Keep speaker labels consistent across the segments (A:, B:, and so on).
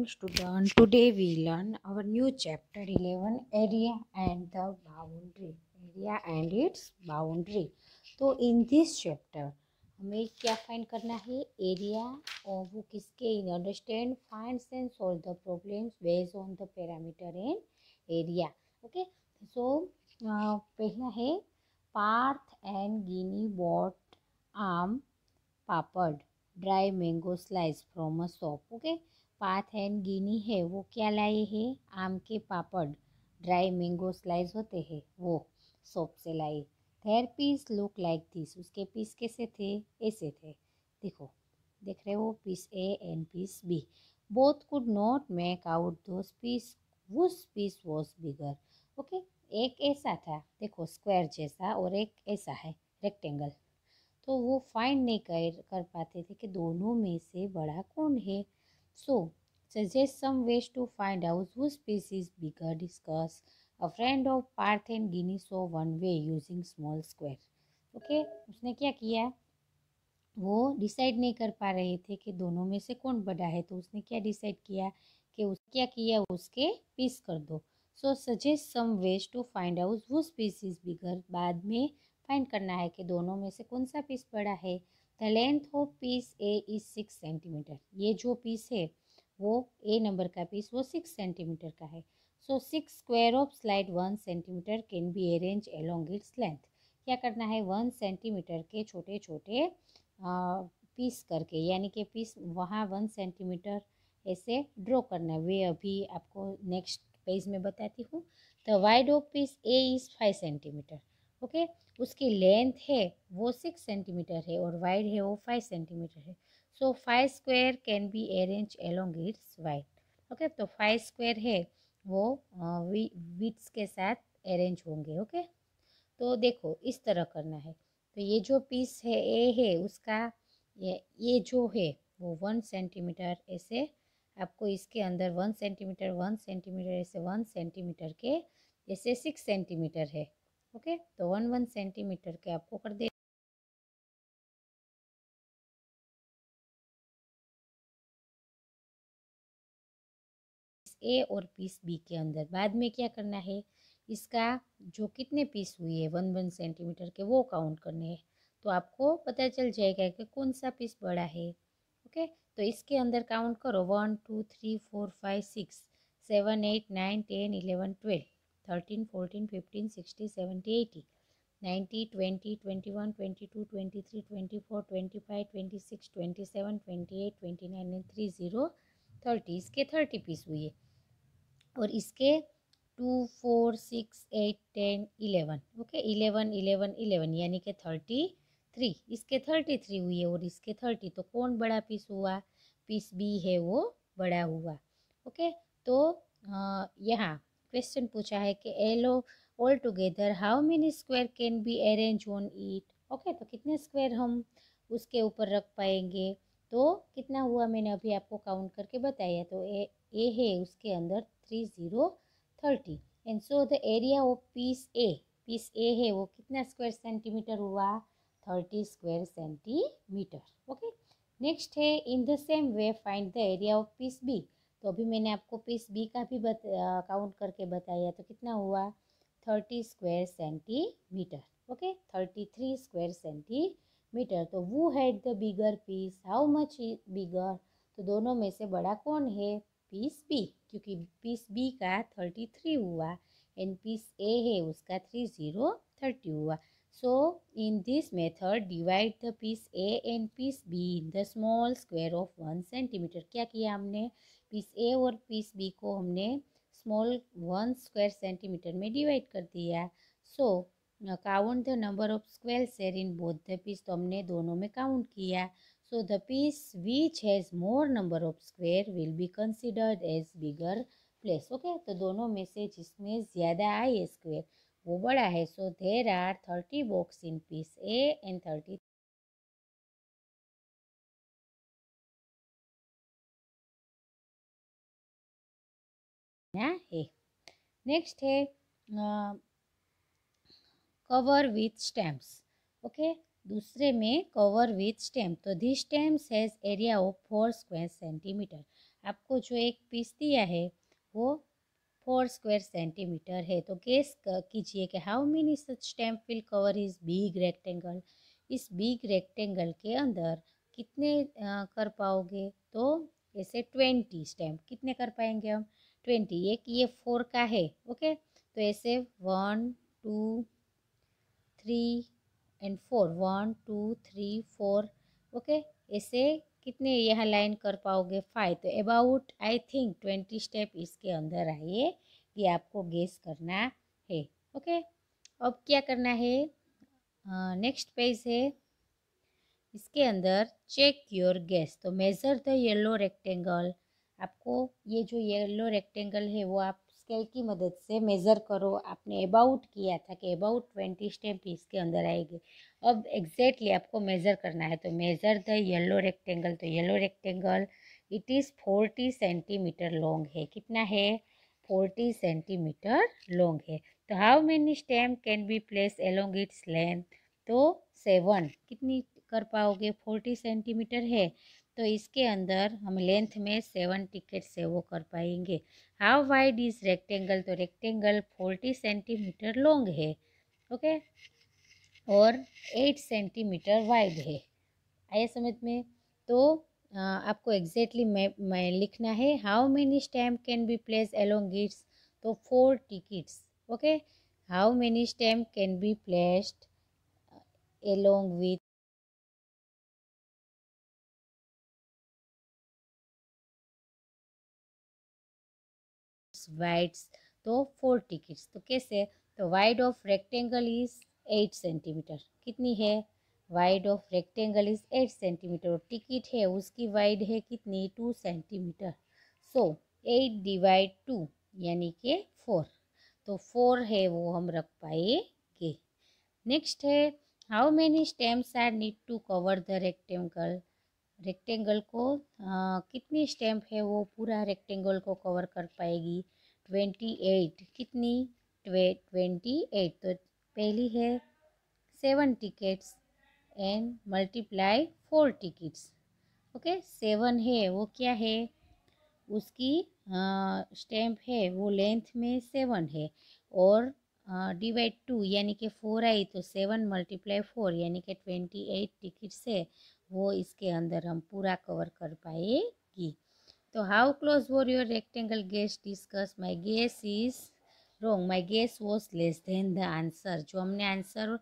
A: student, today we learn our new chapter 11 area and the boundary, area and its boundary. तो in this chapter हमें क्या find करना है, area और वो किसके, understand, find and solve the problems based on the parameter and area. Okay, so पहला है Parth and Gini bought aam papad dry mango slice from a shop. Okay, Parth and Gini है वो क्या लाए हैं, आम के पापड़, ड्राई मैंगो स्लाइस होते हैं वो शॉप से लाए. Their piece look like this, उसके पीस कैसे थे, ऐसे थे. देखो, देख रहे हो, piece A and piece B. Both could not make out those piece, whose piece was bigger. Okay, एक ऐसा था, देखो स्क्वायर जैसा, और एक ऐसा है रेक्टेंगल. तो वो फाइंड नहीं कर पाते थे कि दोनों में से बड़ा कौन है. So suggest some ways to find out which piece is bigger. Discuss. A friend of Parth and Gini so one way using small square. Okay, उसने क्या किया, वो डिसाइड नहीं कर पा रहे थे कि दोनों में से कौन बड़ा है. तो उसने क्या डिसाइड किया कि क्या किया, उसके पीस कर दो. So suggest some ways to find out which piece is bigger. बाद में फाइंड करना है कि दोनों में से कौन सा पीस बड़ा है. The length of piece A is 6 centimetre. ये जो पीस है वो ए नंबर का पीस वो 6 सेंटीमीटर का है. सो 6 square of slide 1 centimetre can be arrange along its length. क्या करना है, 1 सेंटीमीटर के छोटे छोटे पीस करके, यानी कि पीस वहाँ 1 सेंटीमीटर ऐसे ड्रॉ करना है. वे अभी आपको नेक्स्ट पेज में बताती हूँ. The wide of piece A is 5 centimetre. Okay, उसकी लेंथ है वो 6 सेंटीमीटर है और वाइड है वो 5 सेंटीमीटर है. सो 5 square can be arrange along it's wide. Okay, तो 5 स्क्वायर है वो विड्थ के साथ अरेंज होंगे. ओके, तो देखो इस तरह करना है. तो ये जो पीस है ए है उसका, ये जो है वो 1 सेंटीमीटर ऐसे आपको इसके अंदर 1 सेंटीमीटर 1 सेंटीमीटर ऐसे 1 सेंटीमीटर के जैसे 6 सेंटीमीटर है. ओके, तो 1 सेंटीमीटर के आपको कर दे ए और पीस बी के अंदर. बाद में क्या करना है, इसका जो कितने पीस हुए है 1 सेंटीमीटर के वो काउंट करने हैं. तो आपको पता चल जाएगा कि कौन सा पीस बड़ा है. ओके, तो इसके अंदर काउंट करो 1 2 3 4 5 6 7 8 9 10 11 12 13 14 15 16 17 18 19 20 21 22 23 24 25 26 27 28 29 एंड 30 30. इसके 30 पीस हुए और इसके 2 4 6 8 10 11. ओके, 11 11 11 यानी कि 33. इसके 33 हुई है और इसके 30. तो कौन बड़ा पीस हुआ, पीस बी है वो बड़ा हुआ. ओके, तो यहाँ क्वेश्चन पूछा है कि allow all together how many square can be arrange on it. Okay, तो कितने स्क्वायर हम उसके ऊपर रख पाएंगे. तो कितना हुआ मैंने अभी आपको काउंट करके बताया. तो ए है उसके अंदर 30 and so the area of piece A है वो कितना स्क्वायर सेंटीमीटर हुआ, 30 स्क्वायर सेंटीमीटर. ओके, नेक्स्ट है in the same way find the area of piece B. तो अभी मैंने आपको पीस बी का भी काउंट करके बताया. तो कितना हुआ, 30 square centimetre. Okay, 33 square centimetre. तो who had the bigger piece, how much bigger. तो दोनों में से बड़ा कौन है, पीस बी, क्योंकि पीस बी का 33 हुआ एंड पीस ए है उसका 30 हुआ. So in this method divide the piece A and piece B in the small square of 1 centimeter. क्या किया हमने, पीस ए और पीस बी को हमने स्मॉल 1 स्क्वायर सेंटीमीटर में डिवाइड कर दिया. So count the number of square share in both the piece. तो हमने दोनों में काउंट किया. So the piece which has more number of square will be considered as bigger place. Okay, तो दोनों में से जिसमें ज़्यादा आए स्क्वायर वो बड़ा है. So there are 30 box in piece A and 30 है. नेक्स्ट है कवर विथ स्टैम्प्स. ओके, दूसरे में कवर विथ स्टैम्प. तो this stamps has area of 4 square centimetre. आपको जो एक पीस दिया है वो 4 स्क्वायर सेंटीमीटर है। तो गेस कीजिए कि how many such stamp will cover इस बिग रेक्टेंगल। इस बिग रेक्टेंगल के अंदर कितने कर पाओगे? तो ऐसे 20 स्टैम्प कितने कर पाएंगे हम? 20। एक ये 4 का है, ओके। तो ऐसे 1 2 3 and 4, 1 2 3 4, ओके। ऐसे कितने यहाँ लाइन कर पाओगे? 5। तो अबाउट आई थिंक 20 स्टेप इसके अंदर आए, ये आपको गेस करना है, ओके। अब क्या करना है? नेक्स्ट पेज है, इसके अंदर चेक योर गेस। तो मेज़र द येलो रेक्टेंगल। आपको ये जो येलो रेक्टेंगल है वो आप स्केल की मदद से मेज़र करो। आपने अबाउट किया था कि अबाउट 20 स्टेप इसके अंदर आएगी। अब एग्जैक्टली आपको मेज़र करना है। तो मेज़र द येलो रेक्टेंगल। तो yellow rectangle it is 40 centimetre long है। कितना है? 40 सेंटीमीटर लॉन्ग है। तो how many stem can be place along its length? तो 7 कितनी कर पाओगे? 40 सेंटीमीटर है तो इसके अंदर हम लेंथ में 7 टिकट से वो कर पाएंगे। How wide is rectangle? तो रेक्टेंगल 40 सेंटीमीटर लॉन्ग है, ओके, और 8 सेंटीमीटर वाइड है। आया समझ में? तो आपको एग्जैक्टली मैं लिखना है how many stamp can be place along it's. तो 4 tickets, okay. How many stamp can be placed along with wides? तो 4 टिकट्स। तो कैसे? तो wide of rectangle is 8 centimetre. कितनी है? Wide of rectangle is 8 centimetre. और टिकट है उसकी वाइड है कितनी? 2 सेंटीमीटर। सो 8 डिवाइड 2 यानी कि 4। तो 4 है वो हम रख पाएंगे। नेक्स्ट है how many stamps are need to cover the rectangle. Rectangle को कितनी स्टैम्प है वो पूरा रेक्टेंगल को कवर कर पाएगी? 28। कितनी? 28। तो पहली है 7 tickets and multiply 4 tickets, okay. 7 है वो क्या है? उसकी स्टैम्प है वो लेंथ में 7 है, और डिवाइड 2 यानी कि 4 आई तो 7 मल्टीप्लाई 4 यानी कि 28 टिकट से वो इसके अंदर हम पूरा कवर कर पाएगी। तो how close were your rectangle guess discuss? My guess is wrong, my guess was less than the answer. जो हमने आंसर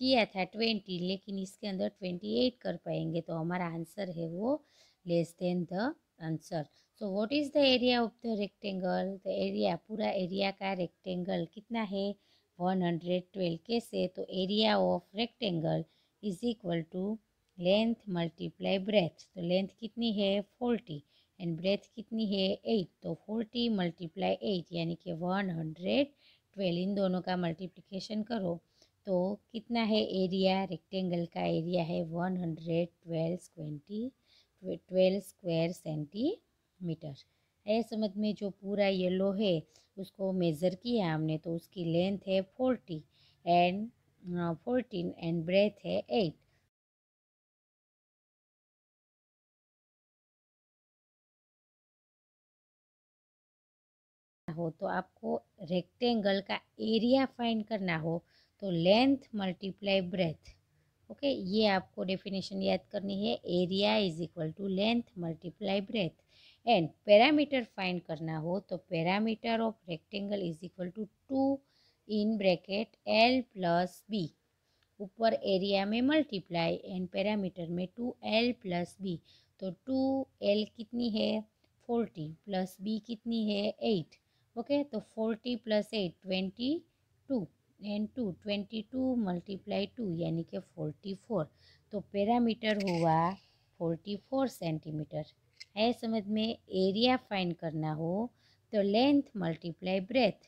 A: किया था 20, लेकिन इसके अंदर 28 कर पाएंगे, तो हमारा आंसर है वो less than the answer. So what is the area of the rectangle? The area, पूरा एरिया का रेक्टेंगल कितना है? 112। कैसे? तो area of rectangle is equal to length multiply breadth. तो लेंथ कितनी है? 40 एंड ब्रेथ कितनी है? 8। तो 40 मल्टीप्लाई 8 यानी कि 112। इन दोनों का मल्टीप्लिकेशन करो तो कितना है एरिया? रेक्टेंगल का एरिया है 112 स्क्वायर सेंटीमीटर। है समझ में? जो पूरा येलो है उसको मेज़र किया हमने तो उसकी लेंथ है 40 एंड 14 एंड ब्रेथ है 8। हो तो आपको रेक्टेंगल का एरिया फाइंड करना हो तो लेंथ मल्टीप्लाई ब्रेथ, ओके। ये आपको डेफिनेशन याद करनी है। Area is equal to length multiply breadth. And parameter find करना हो तो parameter of rectangle is equal to 2 in bracket L plus B. ऊपर एरिया में मल्टीप्लाई एंड पैरामीटर में 2l+b। तो 2l कितनी है? 40 प्लस b कितनी है? 8, ओके। तो 40 + 8 22 एंड 2 22 मल्टीप्लाई 2 यानी कि 44। तो पैरामीटर हुआ 44 सेंटीमीटर। है समझ में? एरिया फाइंड करना हो तो लेंथ मल्टीप्लाई ब्रेथ।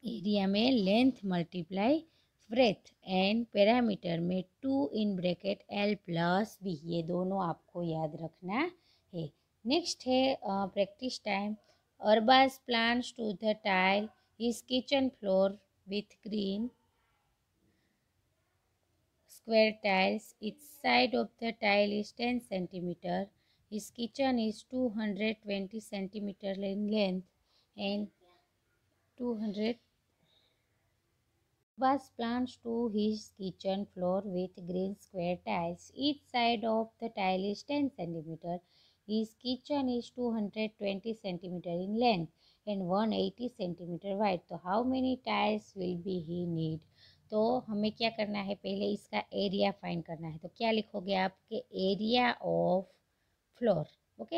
A: एरिया में length multiply breadth and parameter में 2 in bracket L plus B. ये दोनों आपको याद रखना है। नेक्स्ट है practice time. Arbaz plans to the tile his kitchen floor with green square tiles. Each side of the tile is 10 centimeter. His kitchen is 220 centimeter in length and 200 was plants to his kitchen floor with green square tiles. Each side of the tile is 10 centimeter. His kitchen is 220 centimeter in length and 180 centimeter wide. तो how many tiles will be he need? तो हमें क्या करना है, पहले इसका area find करना है. तो क्या लिखोगे आप कि area of floor. Okay,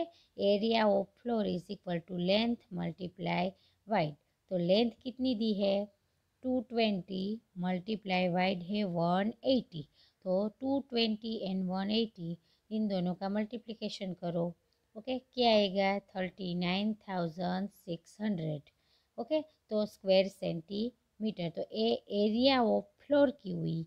A: area of floor is equal to length multiply wide. तो लेंथ कितनी दी है 220 मल्टीप्लाई वाइड है 180. तो 220 एंड 180 इन दोनों का मल्टीप्लिकेशन करो. ओके, क्या आएगा 39,600. ओके, तो स्क्वायर सेंटीमीटर. तो एरिया ऑफ फ्लोर की हुई.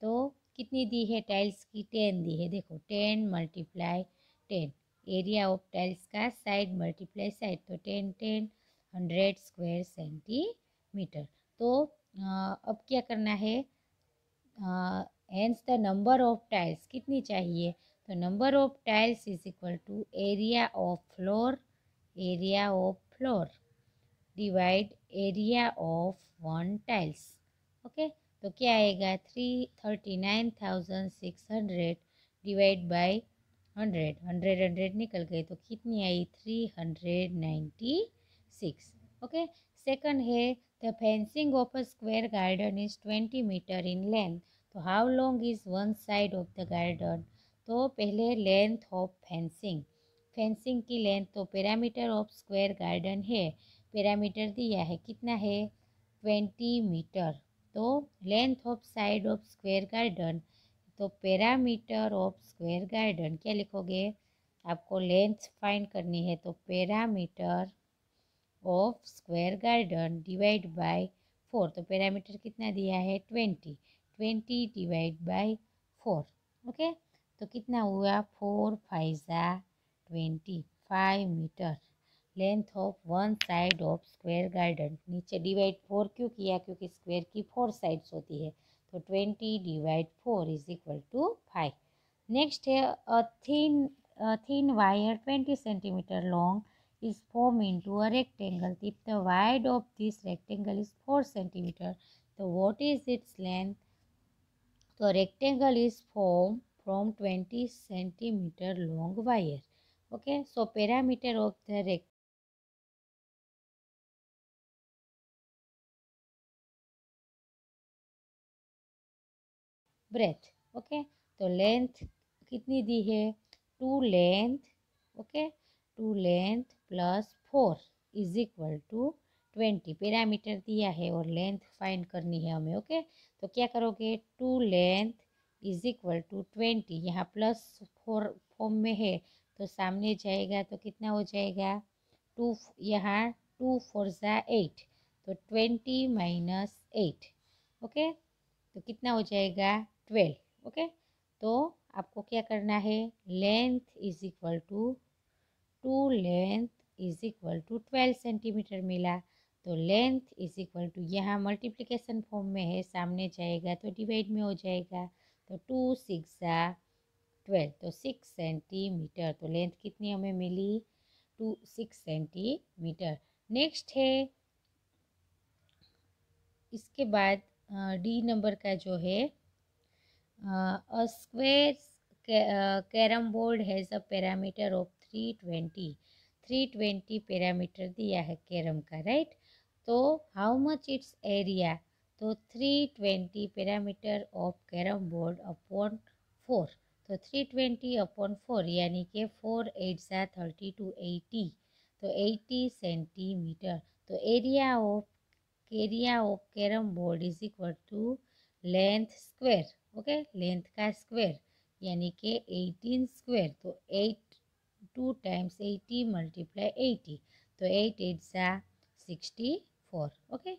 A: तो कितनी दी है टाइल्स की 10 दी है. देखो 10 मल्टीप्लाई 10 एरिया ऑफ टाइल्स का साइड मल्टीप्लाई साइड. तो 10 10 100 स्क्वायर सेंटीमीटर. तो अब क्या करना है, hence the number of tiles कितनी चाहिए. तो number of tiles is equal to area of floor. Area of floor divide area of one tiles. Okay, तो क्या आएगा 39,600 डिवाइड बाई 100. 100 निकल गए तो कितनी आई 396. ओके, सेकंड है the fencing of a square garden is 20 meter in length. तो how long is one side of the garden. तो पहले लेंथ ऑफ फेंसिंग. फेंसिंग की लेंथ तो पैरामीटर ऑफ स्क्वायर गार्डन है, पैरामीटर दिया है कितना है 20 मीटर. तो length of side of square garden, तो पैरामीटर ऑफ स्क्वायर गार्डन क्या लिखोगे, आपको लेंथ फाइंड करनी है. तो parameter of square garden divide by 4. तो पैरामीटर कितना दिया है 20. 20 डिवाइड बाय 4. ओके, तो कितना हुआ 4 5 20 5 metre length of one side of square garden. नीचे डिवाइड 4 क्यों किया, क्योंकि स्क्वायर की 4 साइड्स होती है. तो 20 divide 4 is equal to 5. Next है thin wire 20 centimeter long is formed into a rectangle. If the wide of this rectangle is 4 centimeter, so what is its length? So rectangle is formed from 20 centimeter long wire. Okay, so parameter of the breadth. Okay, तो length कितनी दी है 2 length. Okay, 2 length plus 4 is equal to 20. Parameter दिया है और length find करनी है हमें. ओके, तो क्या करोगे 2 लेंथ इज इक्वल टू 20. यहाँ प्लस 4 फॉर्म में है तो सामने जाएगा तो कितना हो जाएगा 2. यहाँ 2 4 8. तो 20 माइनस 8. ओके, तो कितना हो जाएगा 12. ओके, तो आपको क्या करना है length is equal to 2 length is equal to 12 centimetre मिला. तो लेंथ इज इक्वल टू यहाँ मल्टीप्लिकेशन फॉर्म में है, सामने जाएगा तो डिवाइड में हो जाएगा. तो 2 6 12. तो 6 सेंटीमीटर. तो लेंथ कितनी हमें मिली 6 सेंटीमीटर. नेक्स्ट है इसके बाद डी नंबर का जो है a square carrom board has a parameter of 320. 320 parameter दिया है कैरम का, राइट. तो हाउ मच इट्स एरिया. तो 320 parameter of carrom board upon 4. तो 320 अपॉन 4 यानी कि 4 8 32 80. तो 80 सेंटीमीटर. तो area of carrom board is equal to length square. Okay, length का स्क्वायर यानी कि 18 स्क्वायर. तो 8 2 टाइम्स 80 मल्टीप्लाई 80. तो 8 8 64. ओके,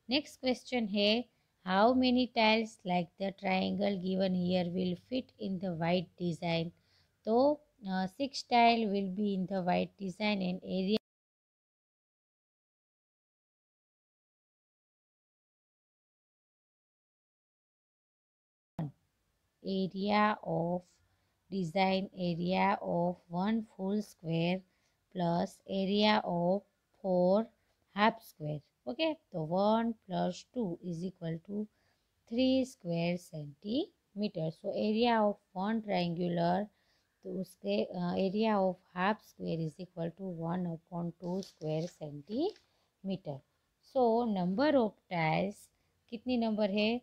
A: नेक्स्ट क्वेश्चन है how many tiles like the triangle given here will fit in the white design. तो 6 tile will be in the white design and area area of design area of 1 full square plus area of 4 half square. Okay, so 1 plus 2 is equal to 3 square centimeter. So area of one triangular, तो उसके area of half square is equal to 1/2 square centimetre. So number of tiles कितनी number है?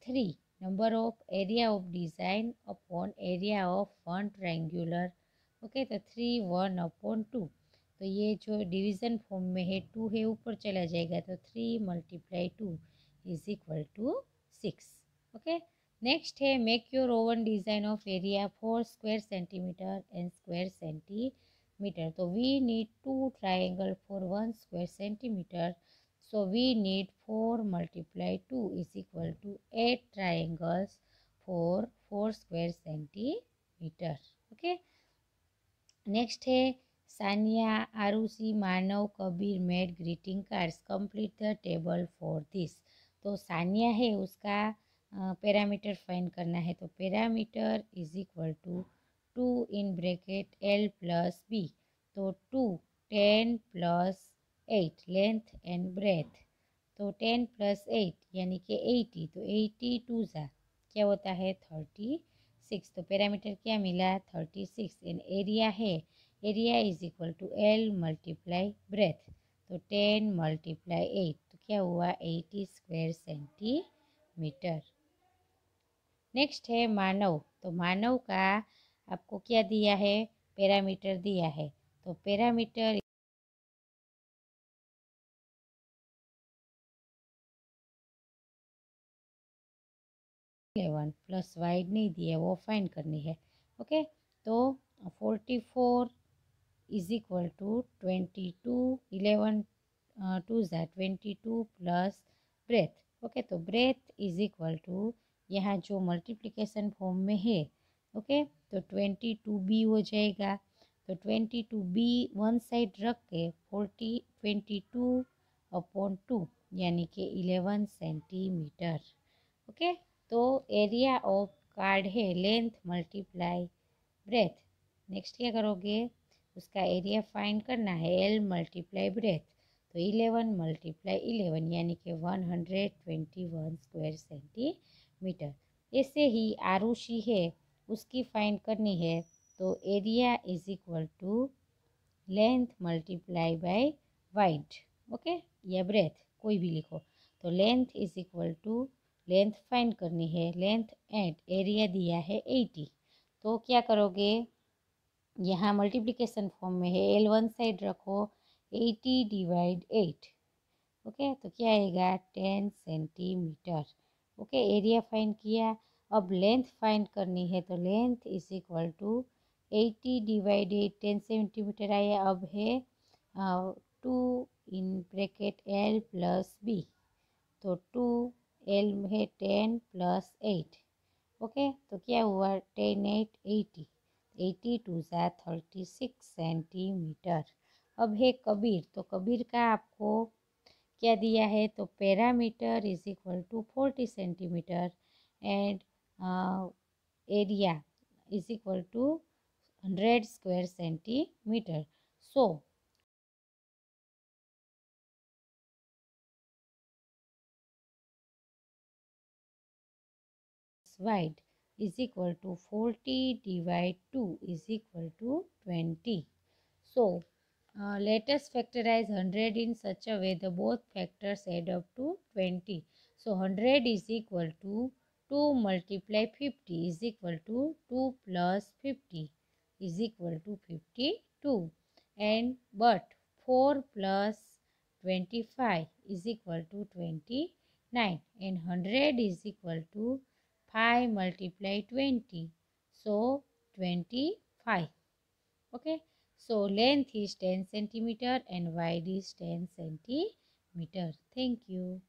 A: 3. Number of area of design upon area of one triangular. Okay, तो 3 1/2. तो ये जो division form में है 2 है ऊपर चला जाएगा, तो 3 × 2 is equal to 6. Okay, next है make your own design of area 4 square centimeter and square centimetre. तो we need 2 triangle for 1 square centimeter. So we need 4 × 2 is equal to 8 triangles for 4 square centimeter. Okay. Next है Sania, Aarushi, Manav, Kabir made greeting cards. Complete the table for this. तो सानिया है, उसका parameter find करना है. तो parameter is equal to 2 in bracket L plus B. तो 2 10 plus 8 length and breadth. तो 10 plus 8 यानी कि 80. तो 80 2 क्या होता है 36. तो पैरामीटर क्या मिला 36. एंड एरिया है, area is equal to L × breadth. तो 10 × 8 तो क्या हुआ 80 स्क्वायर सेंटीमीटर. नेक्स्ट है मानव. तो मानव का आपको क्या दिया है? पैरामीटर दिया है. तो पैरामीटर 11 प्लस वाइड नहीं दिया, वो फाइंड करनी है. ओके, तो 44 is equal to 22. 11 2 22 plus breadth. Okay, तो ब्रेथ इज इक्वल टू यहाँ जो मल्टीप्लिकेशन फॉर्म में है. ओके, तो 22B हो जाएगा. तो 22B वन साइड रख के 22/2 यानी कि 11 सेंटीमीटर. ओके, तो एरिया ऑफ कार्ड है लेंथ मल्टीप्लाई ब्रेथ. नेक्स्ट क्या करोगे? उसका एरिया फाइंड करना है L × ब्रेथ. तो 11 × 11 यानी कि 121 स्क्वायर सेंटीमीटर. ऐसे ही आरुषि है, उसकी फाइंड करनी है. तो area is equal to length multiply by wide. Okay, या ब्रेथ कोई भी लिखो. तो length is equal to length find करनी है, लेंथ एंड एरिया दिया है 80. तो क्या करोगे? यहाँ मल्टीप्लिकेशन फॉर्म में है, L वन साइड रखो, 80/8. ओके, तो क्या आएगा 10 सेंटीमीटर. ओके, एरिया फाइंड किया. अब लेंथ फाइंड करनी है. तो length is equal to 80/8 10 centimetre आया. अब है 2 in bracket L plus B. तो 2 L में है 10 प्लस 8. ओके, तो क्या हुआ 10 8 80. 80 2 36 सेंटीमीटर. अब है कबीर. तो कबीर का आपको क्या दिया है? तो parameter is equal to 40 centimetre and area is equal to 100 square centimetre. So wide is equal to 40/2 is equal to 20. So let us factorize 100 in such a way the both factors add up to 20. So 100 is equal to 2 × 50 is equal to 2 plus 50 is equal to 52. And but 4 plus 25 is equal to 29. And 100 is equal to 5 × 20. So 25. Okay. So length is 10 centimeter and wide is 10 centimeter. Thank you.